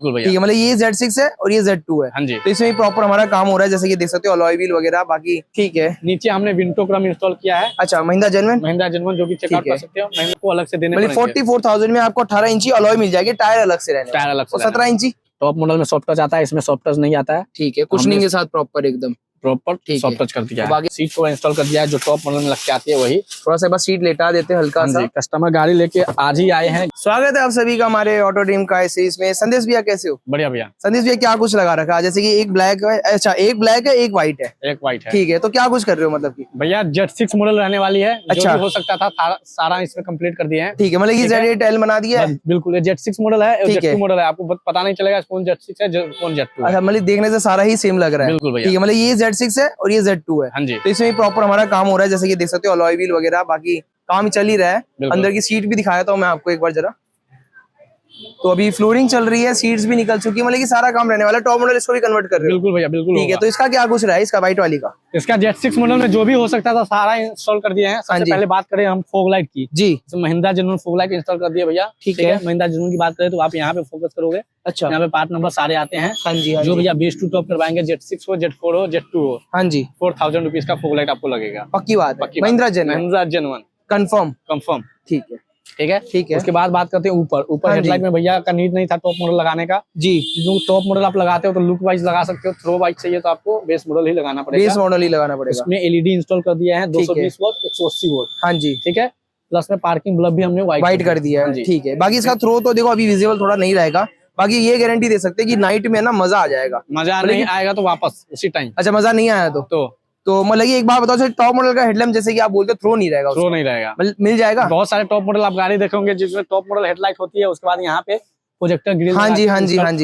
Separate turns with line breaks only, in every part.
भैया।
ठीक है, मतलब ये Z6 है और ये Z2 है।
हाँ जी।
तो इसमें प्रॉपर हमारा काम हो रहा है, जैसे कि देख सकते हो अलॉय व्हील वगैरह बाकी ठीक है।
नीचे हमने विंटो क्रम इंस्टॉल किया है।
अच्छा, महिंद्रा जेन्युइन
जो कि चेकआउट कर सकते हो। महिंद्रा को अलग से देने
मतलब 44,000 में आपको 18 इंची अलॉय मिल जाएगी, टायर अलग से रहने,
टायर अलग से।
17 इंची
टॉप मॉडल में सॉफ्ट टच आता है, इसमें सॉफ्ट टच नहीं आता है।
ठीक है, कुशनिंग के साथ प्रॉपर एकदम
प्रॉपर सॉफ्ट टच कर दिया है। बाकी सीट को इंस्टॉल कर दिया है, जो टॉप मॉडल में लग के आती है वही।
थोड़ा सा बस सीट लेटा देते हैं हल्का सा।
कस्टमर गाड़ी लेके आज ही आए हैं।
स्वागत है आप सभी का हमारे ऑटो ड्रीम का सीरीज में। संदेश भैया कैसे हो?
बढ़िया भैया।
संदेश भैया क्या कुछ लगा रखा है? जैसे कि एक ब्लैक है, अच्छा एक ब्लैक है एक व्हाइट है।
एक व्हाइट है।
ठीक है, तो क्या कुछ कर रहे हो मतलब कि?
भैया Z6 मॉडल रहने वाली है।
अच्छा,
जो भी हो सकता था सारा इसमें कंप्लीट कर दिए हैं।
ठीक है, मतलब ये Z8L बना दिया है।
बिल्कुल, ये Z6 मॉडल है, Z2 मॉडल है। आपको पता नहीं चलेगा कौन Z6 है कौन Z2 है।
अच्छा, मतलब देखने से सारा ही सेम लग रहा है।
बिल्कुल भैया।
ठीक है, मतलब ये Z6 है और ये Z2 है।
हाँ जी।
तो इसमें प्रॉपर हमारा काम हो रहा है, जैसे कि देख सकते हो अलॉय व्हील वगैरह बाकी काम चल ही रहा है। अंदर की सीट भी दिखाया था मैं आपको एक बार जरा। तो अभी फ्लोरिंग चल रही है, सीट्स भी निकल चुकी है, मतलब कि सारा काम रहने वाला है। टॉप मॉडल इसको भी कन्वर्ट कर रहे हो?
बिल्कुल भैया, बिल्कुल।
ठीक है, तो इसका क्या कुछ रहा है इसका व्हाइट वाली का?
इसका Z6 मॉडल में जो भी हो सकता था सारा इंस्टॉल कर दिए हैं। सबसे पहले बात करें हम फॉग लाइट की
जी,
तो Mahindra genuine fog light install कर दिए भैया। ठीक है, महिंद्रा जेन्युइन की बात करें तो आप यहाँ पे फोकस करोगे। अच्छा, यहाँ पे पार्ट नंबर सारे आते हैं। हाँ जी, जो भैया बेस टू टॉप करवाएंगे, Z6 हो, Z4 हो, Z2 हो। हाँ जी, 4000 रुपीज का फॉग लाइट आपको लगेगा।
पक्की बात है, महिंद्रा जेन्युइन कंफर्म। ठीक है, ठीक है।
उसके बाद बात करते हैं ऊपर हेडलाइट में भैया का नीड नहीं था टॉप मॉडल लगाने का जी। टॉप मॉडल आप लगाते हो तो लुक वाइज लगा सकते हो, थ्रो वाइज चाहिए तो आपको बेस मॉडल ही लगाना पड़ेगा। इसमें एलईडी इंस्टॉल कर दिया है 220 वोल्ट 180 वोल्ट। हाँ जी, ठीक है। प्लस में पार्किंग बल्ब भी हमने व्हाइट कर दिया है। ठीक है, बाकी इसका थ्रो तो देखो अभी विजिबल थोड़ा नहीं रहेगा। बाकी ये गारंटी दे सकते हैं कि नाइट में ना मजा आ जाएगा। मजा नहीं आएगा तो वापस उसी टाइम। अच्छा, मजा नहीं आया तो मतलब एक बात बताओ, टॉप मॉडल का हेडलैम्प जैसे कि आप बोलते हो थ्रो नहीं रहेगा, मिल जाएगा। बहुत सारे टॉप मॉडल आप गाड़ी देखोगे जिसमें टॉप मॉडल हेडलाइट होती है, उसके बाद यहाँ पे प्रोजेक्टर ग्रिल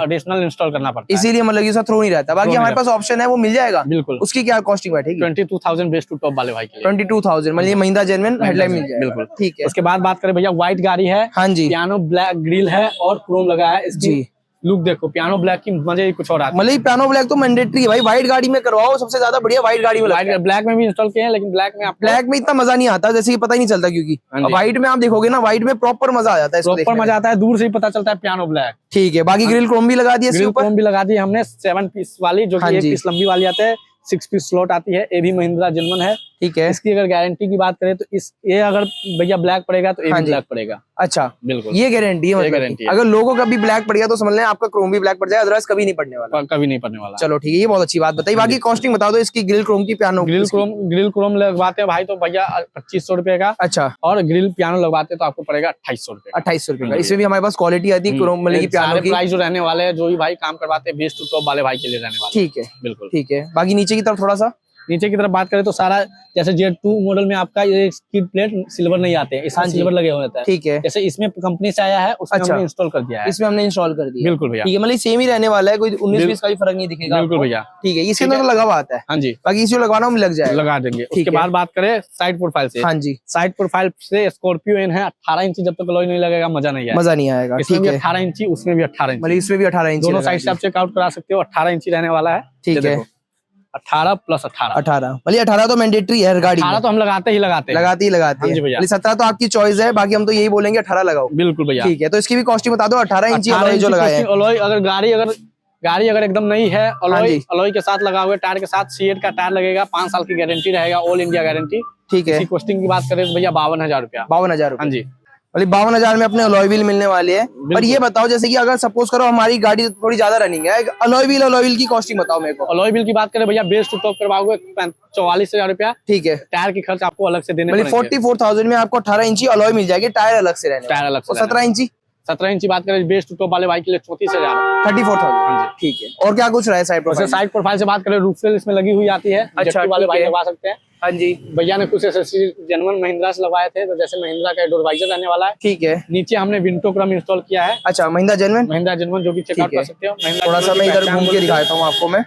एडिशनल इंस्टॉल करना पड़ता है, इसीलिए मतलब इसका थ्रो नहीं रहता। बाकी हमारे पास ऑप्शन है, वो मिल जाएगा। बिल्कुल। उसकी क्या कॉस्टिंग बैठेगी? 22,000 बेस टू टॉप वाले भाई के लिए। 22,000 मतलब महिंद्रा जेन्युइन हेडलाइट मिल जाएगा। बिल्कुल, ठीक है। उसके बाद बात करें भैया व्हाइट गाड़ी है। हाँ जी, पियानो ब्लैक ग्रिल है और क्रोम लगा है। इसकी लुक देखो, पियानो ब्लैक की मजे ही कुछ और आता है। मतलब पियानो ब्लैक तो मैंडेटरी है भाई, व्हाइट गाड़ी में करवाओ, सबसे ज्यादा बढ़िया व्हाइट गाड़ी में लगता है। ब्लैक में भी इंस्टॉल किए हैं, लेकिन ब्लैक में इतना मजा नहीं आता, जैसे कि पता ही नहीं चलता, क्योंकि व्हाइट में आप देखोगे ना, व्हाइट में प्रॉपर मजा आ जाता है। प्रॉपर मजा आता है, दूर से ही पता चलता है पियानो ब्लैक। ठीक है, बाकी ग्रिल क्रोम भी लगा दिया, ग्रिल क्रोम भी लगा दी हमने 7 पीस वाली, जो कि 1 पीस लंबी वाली आते हैं, 6 पीस स्लॉट आती है। ये भी महिंद्रा जेन्युइन है। ठीक है। इसकी अगर गारंटी की बात करें तो ये अगर भैया ब्लैक पड़ेगा तो ये भी ब्लैक पड़ेगा। अच्छा, बिल्कुल, ये गारंटी है। मतलब अगर लोगों का भी ब्लैक पड़ गया तो समझ लें आपका क्रोम भी ब्लैक पड़ जाएगा, अदरवाइज कभी नहीं पड़ने वाला। चलो ठीक है, ये बहुत अच्छी बात बताई। बाकी कॉस्टिंग बता दो इसकी, ग्रिल क्रोम की, पियानो ग्रिल क्रोम लगवाते हैं भाई तो भैया 2500 रुपए का। अच्छा, और ग्रिल पियानो लगवाते तो आपको पड़ेगा 2800 रुपए। 2800 रुपए का। इसमें भी हमारे पास क्वालिटी आती है क्रोम मतलब की, पियानो की। प्राइस जो रहने वाले हैं, जो भी भाई काम करवाते हैं बेस टू टॉप वाले भाई के लिए रहने वाले। ठीक है, बिल्कुल, ठीक है। बाकी नीचे की तरफ थोड़ा सा, नीचे की तरफ बात करें तो सारा जैसे Z2 मॉडल में आपका ये स्किड प्लेट सिल्वर नहीं आते हैं, इसमें सिल्वर लगे हुए होता है। ठीक है, जैसे इसमें कंपनी से आया है, उसमें हमने इंस्टॉल कर दिया है। इसमें हमने इंस्टॉल कर दिया। बिल्कुल भैया, ठीक है, मतलब सेम ही रहने वाला है, कोई 19-20 का भी फर्क नहीं दिखेगा। बिल्कुल भैया, ठीक है। इसके अंदर तो लगा हुआ आता है। हाँ जी, बाकी इसमें लगवाना लग जाएगा, लगा देंगे। उसके बाद बात करें साइड प्रोफाइल से। हाँ जी, साइड प्रोफाइल से स्कॉर्पियो इन है 18 इंची, जब तक अलॉय नहीं लगेगा मजा नहीं आएगा। इसमें भी 18 इंची, उसमें भी 18 इंची, मतलब इसमें भी 18 इंची, दोनों साइड से आप चेकआउट करा सकते हो। 18 इंची रहने वाला है। ठीक है, 18 प्लस 18 मतलब 18 तो मैंडेटरी है हर गाड़ी में। 18 तो हम लगाते ही लगाते हैं। हाँ जी भैया। 17 तो आपकी चॉइस है, बाकी हम तो यही बोलेंगे 18 लगाओ। बिल्कुल भैया, ठीक है। तो इसकी भी कॉस्टिंग बता दो। 18 इंची अलॉय जो लगाया है। अलॉय अगर गाड़ी अगर एकदम नई है, अलॉय के साथ लगा हुआ है, टायर के साथ सीएट का टायर लगेगा, 5 साल की गारंटी रहेगा, ऑल इंडिया गारंटी। ठीक है। इसकी कॉस्टिंग की बात करें तो भैया 52,000 रुपया। 52,000। हाँ जी, मतलब 52,000 में अपने अलॉय व्हील मिलने वाले हैं। पर ये बताओ, जैसे कि अगर सपोज करो हमारी गाड़ी थोड़ी ज्यादा रनिंग है, अलॉय व्हील की कॉस्टिंग बताओ मेरे को। अलॉय व्हील की बात करें भैया, बेस टू टॉप करवाओगे 44,000 रुपया। ठीक है, टायर की खर्च आपको अलग से देने पड़ेंगे। 44,000 में आपको 18 इंची अलॉय मिल जाएगी, टायर अलग से रहने, टायर अलग से। 17 इंची बात करें बेस टू टॉप वाले बाइक के लिए 34,000, 34,000। ठीक है। और क्या कुछ रहा है साइड प्रोफाइल से बात करें, रूफ सेल इसमें लगी हुई आती है। अच्छा, वाले भाई लगवा सकते हैं। हाँ जी, भैया ने कुछ एसेसरीज जेन्युइन महिंद्रा से लगवाए थे, तो जैसे महिंद्रा का डोरवाइजर रहने वाला है। ठीक है, नीचे हमने विंटो क्रम इंस्टॉल किया है। अच्छा, महिंद्रा जेन्युइन जो कि चेकआउट कर सकते हो। थोड़ा सा मैं इधर घूम के दिखाता हूँ आपको। मैं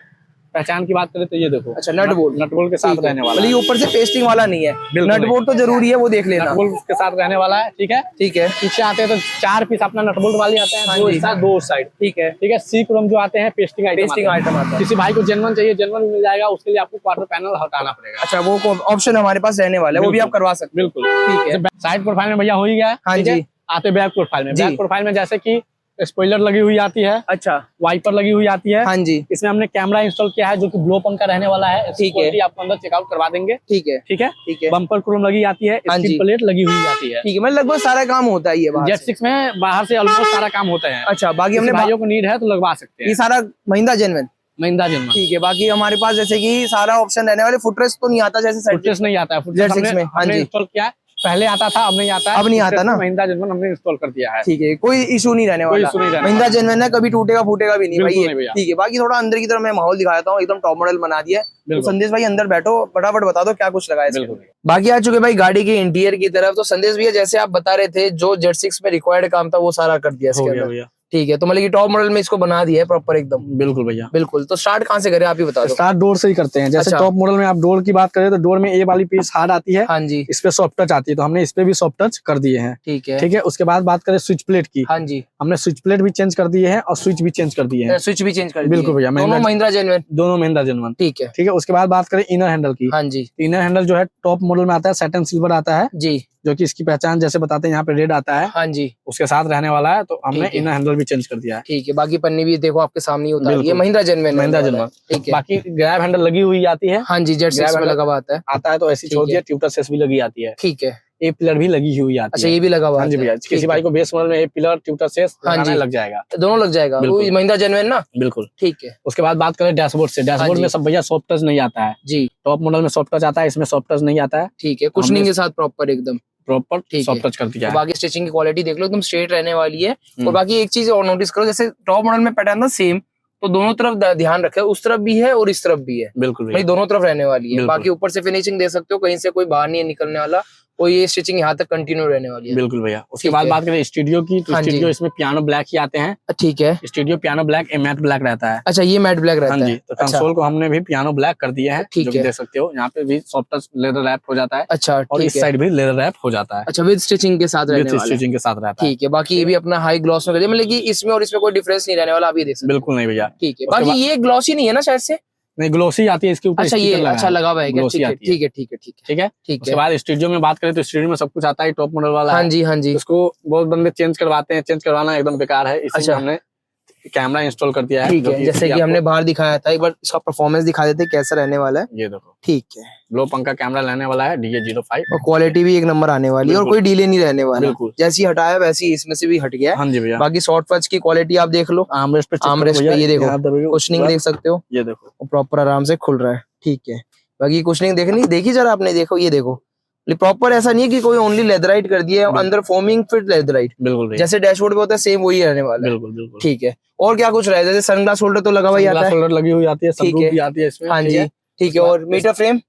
पहचान की बात करें तो ये देखो। अच्छा, नट बोल्ट के साथ रहने वाला है, ऊपर से पेस्टिंग वाला नहीं है। नट बोल्ट तो जरूरी है, वो देख लेना। नट बोल्ट के साथ रहने वाला है। ठीक है, ठीक है। पीछे आते हैं तो 4 पीस अपना नट बोल्ट वाले आते हैं, 2 साइड। ठीक है, ठीक है। सी क्रम जो आते हैं पेस्टिंग आइटम आता है। किसी भाई को जेन्युइन चाहिए, जेन्युइन मिल जाएगा, उसके लिए आपको क्वार्टर पैनल हटाना पड़ेगा। अच्छा, वो ऑप्शन हमारे पास रहने वाला है, वो भी आप करवा सकते। बिल्कुल, ठीक है। साइड प्रोफाइल में भैया हो ही गया। हाँ जी, आते बैक प्रोफाइल में। बैक प्रोफाइल में जैसे की स्पॉइलर लगी हुई आती है।
अच्छा,
वाइपर लगी हुई आती है।
हाँ जी,
इसमें हमने कैमरा इंस्टॉल किया है जो कि ब्लो पंखा रहने वाला है।
ठीक है,
आपको अंदर चेकआउट करवा देंगे।
ठीक है,
ठीक है,
ठीक है।
बम्पर क्रोम लगी आती है,
हाँ
स्किड
जी,
प्लेट लगी हुई आती है।
ठीक है, मतलब लगभग सारा काम होता है ये बाहर से।
Z6 में बाहर से ऑलमोस्ट सारा काम होता है।
अच्छा, बाकी हमने
भाइयों को नीड है तो लगवा सकते हैं।
ये सारा महिंद्रा जेन्युइन,
महिंद्रा जेन्युइन,
ठीक है। बाकी हमारे पास जैसे कि सारा ऑप्शन रहने वाले, फुटरेस्ट तो नहीं आता जैसे
फुटरेस्ट नहीं आता है।
Z6 में, हाँ जी,
इंस्टॉल किया है, पहले आता था, अब नहीं आता है।
अब नहीं आता ना,
महिंद्रा जेन्युइन हमने इंस्टॉल कर दिया है।
ठीक है, कोई इशू नहीं रहने वाला। महिंद्रा जेन्युइन है, कभी टूटेगा फूटेगा भी नहीं भाई, ठीक है। बाकी थोड़ा अंदर की तरफ मैं माहौल दिखा देता हूँ, एकदम टॉप मॉडल बना दिया है। तो संदेश भाई अंदर बैठो, फटाफट बता दो क्या कुछ लगा है। बाकी आ चुके भाई गाड़ी के इंटीरियर की तरफ। तो संदेश भैया जैसे आप बता रहे थे, जो Z6 में रिक्वायर्ड काम था वो सारा कर दिया इसके अंदर, ठीक है। तो मतलब कि टॉप मॉडल में इसको बना दिया है प्रॉपर एकदम। बिल्कुल भैया, बिल्कुल। तो स्टार्ट कहाँ से करें आप ही बता दो।
स्टार्ट डोर से ही करते हैं। जैसे टॉप मॉडल में आप डोर की बात करें तो डोर में ए वाली पीस हार्ड आती है,
हाँ जी,
इस पे सॉफ्ट टच आती है, तो हमने इस पे भी सॉफ्ट टच कर दिए हैं।
ठीक है,
ठीक है। उसके बाद बात करें स्विच प्लेट की,
हाँ जी,
हमने स्विच प्लेट भी चेंज कर दिए हैं और स्विच भी चेंज कर दिए हैं।
स्विच भी चेंज कर दिए,
बिल्कुल भैया,
दोनों महिंद्रा जेन्युइन,
दोनों महिंद्रा जेन्युइन,
ठीक है,
ठीक है। उसके बाद बात करें इनर हैंडल की,
हाँ जी,
इनर हैंडल जो है टॉप मॉडल में आता है, सैटिन सिल्वर आता है
जी,
जो कि इसकी पहचान जैसे बताते हैं यहाँ पे रेड आता है,
हाँ जी,
उसके साथ रहने वाला है। तो हमने इनर हैंडल भी चेंज कर दिया है,
ठीक है। बाकी पन्नी भी देखो आपके सामने ही होता है, ये महिंद्रा जेन्युइन,
महिंद्रा जेन्युइन,
ठीक है।
बाकी ग्रैब हैंडल लगी हुई आती है,
हाँ जी, Z6 में लगा हुआ आता है
तो ऐसी छोड़ दिया। ट्यूटर सेस भी लगी आती है,
ठीक है।
ए पिलर भी लगी हुई आती है।
अच्छा, ये भी लगा हुआ है।
हाँ जी भैया, किसी भाई को बेस मॉडल में ए पिलर ट्यूटर सेस लग जाएगा,
दोनों लग जाएगा, महिंद्रा जेन्युइन ना,
बिल्कुल,
ठीक है।
उसके बाद बात करें डैशबोर्ड से, डैशबोर्ड में सब भैया सॉफ्ट टच नहीं आता है जी। टॉप मॉडल में सॉफ्ट टच आता है, इसमें सॉफ्ट टच नहीं आता है, ठीक है।
कुशनिंग के साथ प्रॉपर एकदम
प्रॉपर सॉफ्ट टच कर दिया है।
बाकी स्टिचिंग की क्वालिटी देख लो, एकदम स्ट्रेट रहने वाली है। और बाकी एक चीज और नोटिस करो, जैसे टॉप मॉडल में पैटर्न था सेम, तो दोनों तरफ ध्यान रखे, उस तरफ भी है और इस तरफ भी है, बिल्कुल भाई, दोनों तरफ रहने वाली है। बाकी ऊपर से फिनिशिंग दे सकते हो, कहीं से कोई बाहर नहीं निकलने वाला, और ये स्टिचिंग यहाँ तक कंटिन्यू रहने वाली है, बिल्कुल भैया। उसके बाद बात करें स्टूडियो की, तो स्टूडियो इसमें पियानो ब्लैक ही आते हैं, ठीक है। Studio piano black, matte black रहता है। अच्छा, ये मैट ब्लैक रहता है। तो कंसोल को हमने भी पियानो ब्लैक कर दिया है, ठीक है, देख सकते हो। यहाँ पे भी सॉफ्ट टच लेदर रैप हो जाता है, अच्छा, और इस साइड भी लेदर रैप हो जाता है, अच्छा, विद स्टिचिंग के साथ रहने वाला है, स्टिचिंग के साथ रहता है, ठीक है। बाकी ये भी अपना हाई ग्लॉस में कर दिया, मतलब कि इसमें और इसमें कोई डिफरेंस नहीं रहने वाला, अभी देख सकते हो, बिल्कुल नहीं भैया, ठीक है। बाकी ये ग्लॉसी नहीं है ना शायद से, नहीं ग्लोसी आती है इसके ऊपर, अच्छा ये अच्छा लगा हुआ है, ठीक है, ठीक है, ठीक है, ठीक है, ठीक है। उसके बाद स्टूडियो में बात करें तो स्टूडियो में सब कुछ आता है, टॉप मॉडल वाला, हाँ जी, हाँ जी। उसको बहुत बंदे चेंज करवाते हैं, चेंज करवाना एकदम बेकार है, इसलिए हमने कैमरा इंस्टॉल कर दिया है, ठीक है। जैसे कि हमने बाहर दिखाया था, एक बार इसका परफॉर्मेंस दिखा देते कैसा रहने वाला है, ये देखो, ठीक है। ब्लो पंखा कैमरा लेने वाला है, DA05, और क्वालिटी भी एक नंबर आने वाली है, और कोई डिले नहीं रहने वाला, बिल्कुल। जैसी हटाया वैसी इसमें से भी हट गया, हाँ जी भैया। बाकी शॉर्ट पच की क्वालिटी आप देख लो, आर्मरेस्ट पे ये देखो, कुशनिंग देख सकते हो, ये देखो, प्रॉपर आराम से खुल रहा है, ठीक है। बाकी कुशनिंग देखी जरा आपने, देखो ये देखो, प्रॉपर ऐसा नहीं है कि कोई ओनली लेदराइट कर दिया है, अंदर फोमिंग फिर लेदराइट, बिल्कुल जैसे डैशबोर्ड पे होता है सेम वही रहने वाला है, बिल्कुल बिल्कुल, ठीक है। और क्या कुछ रहा है, जैसे सनग्लास होल्डर तो लगा हुआ आता है, होल्डर लगी हुई आती है, ठीक है, हाँ जी, ठीक है। और मीटर फ्रेम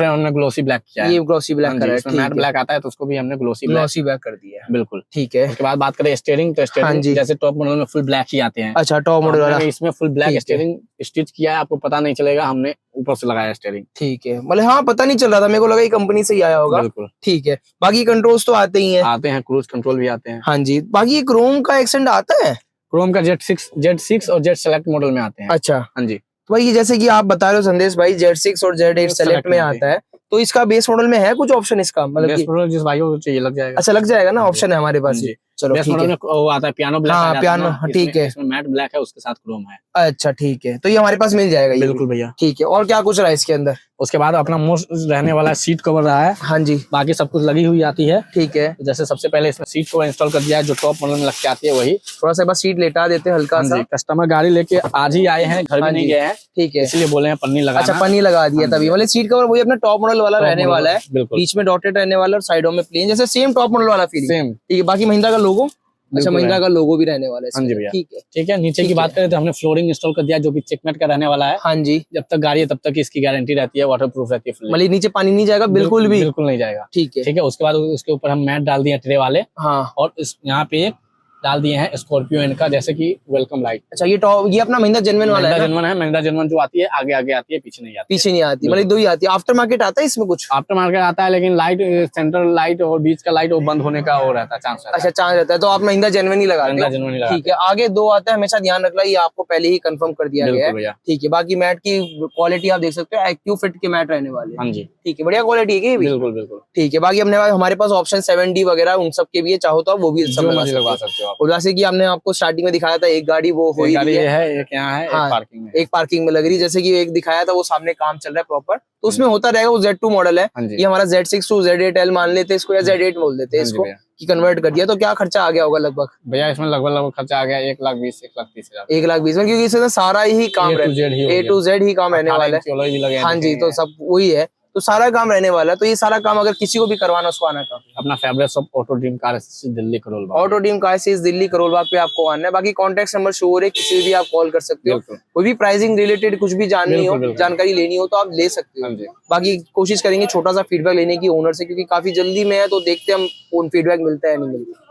हमने ग्लोसी ब्लैक किया है, ये ग्लोसी ब्लैक करा है, मैट ब्लैक आता है तो उसको भी हमने ग्लोसी ब्लैक कर दिया है, बिल्कुल, ठीक है। उसके बाद बात करें स्टीयरिंग, तो स्टीयरिंग जैसे टॉप मॉडल में फुल ब्लैक ही आते हैं, अच्छा, टॉप मॉडल वाला इसमें फुल ब्लैक स्टीयरिंग स्टिच किया है, आपको पता नहीं चलेगा, हमने ऊपर से लगाया स्टीयरिंग, ठीक है। मतलब हाँ, पता नहीं चल रहा था, मेरे को लगा ये कंपनी से ही आया होगा, बिल्कुल, ठीक है। बाकी कंट्रोल्स तो आते ही हैं, क्रूज कंट्रोल भी आते हैं, हाँ जी। बाकी क्रोम का एक्सेंट आता है, क्रोम का Z6 और Z सेलेक्ट मॉडल में आते हैं, अच्छा, हाँ जी। तो भाई जैसे कि आप बता रहे हो संदेश भाई, Z6 और Z8 सेलेक्ट में आता है, तो इसका बेस मॉडल में है कुछ ऑप्शन इसका, मतलब बेस मॉडल जिस भाई को चाहिए लग जाएगा, अच्छा, लग जाएगा ना, ऑप्शन है हमारे पास, चलो बेस मॉडल में वो आता है पियानो ब्लैक, हाँ पियानो, ठीक है, इसमें मैट ब्लैक है, उसके साथ क्रोम है, अच्छा, ठीक है। तो ये हमारे पास मिल जाएगा, बिल्कुल भैया, ठीक है। और क्या कुछ रहा है इसके अंदर? उसके बाद अपना मोस्ट रहने वाला सीट कवर रहा है, हाँ जी। बाकी सब कुछ लगी हुई आती है, ठीक है। जैसे सबसे पहले इसमें सीट कवर इंस्टॉल कर दिया है, जो टॉप मॉडल में लग के आती है वही, थोड़ा सा बस सीट लेटा देते हैं हल्का सा, कस्टमर गाड़ी लेके आज ही आए हैं, घर भी नहीं गए हैं, ठीक है, इसलिए बोले हैं पन्नी लगा, अच्छा, पन्नी लगा दिया तभी, मतलब सीट कवर वही अपना टॉप मॉडल वाला रहने वाला है, बीच में डॉटेड रहने वाला और साइडों में प्लेन, जैसे सेम टॉप मॉडल वाला फीलिंग, सेम, ठीक है। बाकी महिंद्रा का लोगो, अच्छा, महिंद्रा का लोगो भी रहने वाला है, हाँ जी भैया, ठीक है, ठीक है। नीचे की बात करें तो हमने फ्लोरिंग इंस्टॉल कर दिया, जो कि चेकमेट का रहने वाला है, हाँ जी। जब तक गाड़ी है तब तक इसकी गारंटी रहती है, वाटर प्रूफ रहती है, मतलब नीचे पानी नहीं जाएगा, बिल्कुल भी, बिल्कुल नहीं जाएगा, ठीक है, ठीक है। उसके बाद उसके ऊपर हम मैट डाल दिए ट्रे वाले, हाँ, और यहाँ पे एक डाल दिए हैं स्कॉर्पियो इनका, जैसे कि वेलकम लाइट, अच्छा, ये अपना महिंद्रा जेन्युइन वाला है, महिंद्रा जेन्युइन जो आती है आगे आगे आती है, पीछे नहीं आती, पीछे नहीं आती, मतलब दो ही आती है। आफ्टर मार्केट आता है इसमें कुछ, आफ्टर मार्केट आता है, लेकिन लाइट, सेंट्रल लाइट और बीच का लाइट वो बंद होने का हो रहता है, चांस, अच्छा, चांस रहता है, तो आप महिंद्रा जेन्युइन ही लगाते हो, ठीक है। आगे दो आता है, हमेशा ध्यान रखना, ये आपको पहले ही कंफर्म कर दिया गया है, ठीक है। बाकी मैट की क्वालिटी आप देख सकते हो, एक्टिव फिट के मैट रहने वाले, हाँ जी, ठीक है, बढ़िया क्वालिटी है, बिल्कुल बिल्कुल, ठीक है। बाकी हमारे पास ऑप्शन 7D वगैरह उन सब के भी है, चाहो तो आप वो भी लगवा सकते हो
आप।
और जैसे कि हमने आपको स्टार्टिंग में दिखाया था एक गाड़ी वो हो ही
गाड़ी
रही
ये
है,
है, एक यहाँ है,
हाँ,
एक पार्किंग में।
एक पार्किंग में लग रही है। जैसे कि एक दिखाया था वो सामने काम चल रहा है प्रॉपर, तो उसमें होता रहेगा। वो Z2 मॉडल है,
हाँ जी।
ये हमारा Z6 to Z8L मान लेते हैं इसको, या Z8 बोल देते हैं
हाँ जी
इसको,
भैया।
कि कन्वर्ट कर दिया। तो क्या खर्चा आ गया होगा लगभग?
भैया इसमें लगभग खर्चा आ गया 1,20,000 1,30,000।
1,20,000 में, क्योंकि इसमें सारा ही काम
A to Z ही हो
A
गया।
to Z ही काम रहने
18
वाला
इंच अलॉय भी लगे
है।
हैं,
हाँ जी,
देखेंगे।
तो सब वही है, तो सारा काम रहने वाला है। तो ये सारा काम अगर किसी को भी करवाना, उसको आना कहाँ?
अपना favourite shop auto dream car Delhi Karol Bagh.
Auto dream car से दिल्ली करोल बाग पे आपको आना है। बाकी कॉन्टैक्ट नंबर शो हो रहे, किसी भी आप कॉल कर सकते हो।
बिल्कुल।
कोई भी प्राइसिंग रिलेटेड कुछ भी जाननी हो,
बिल्कुल।
जानकारी लेनी हो, तो आप ले सकते
हाँ
हो।
जी।
बाकी कोशिश करेंगे छोटा सा फीडबैक लेने की ओनर से, क्योंकि काफी जल्दी में है, तो देखते हैं हम फीडबैक मिलता है नहीं मिलता।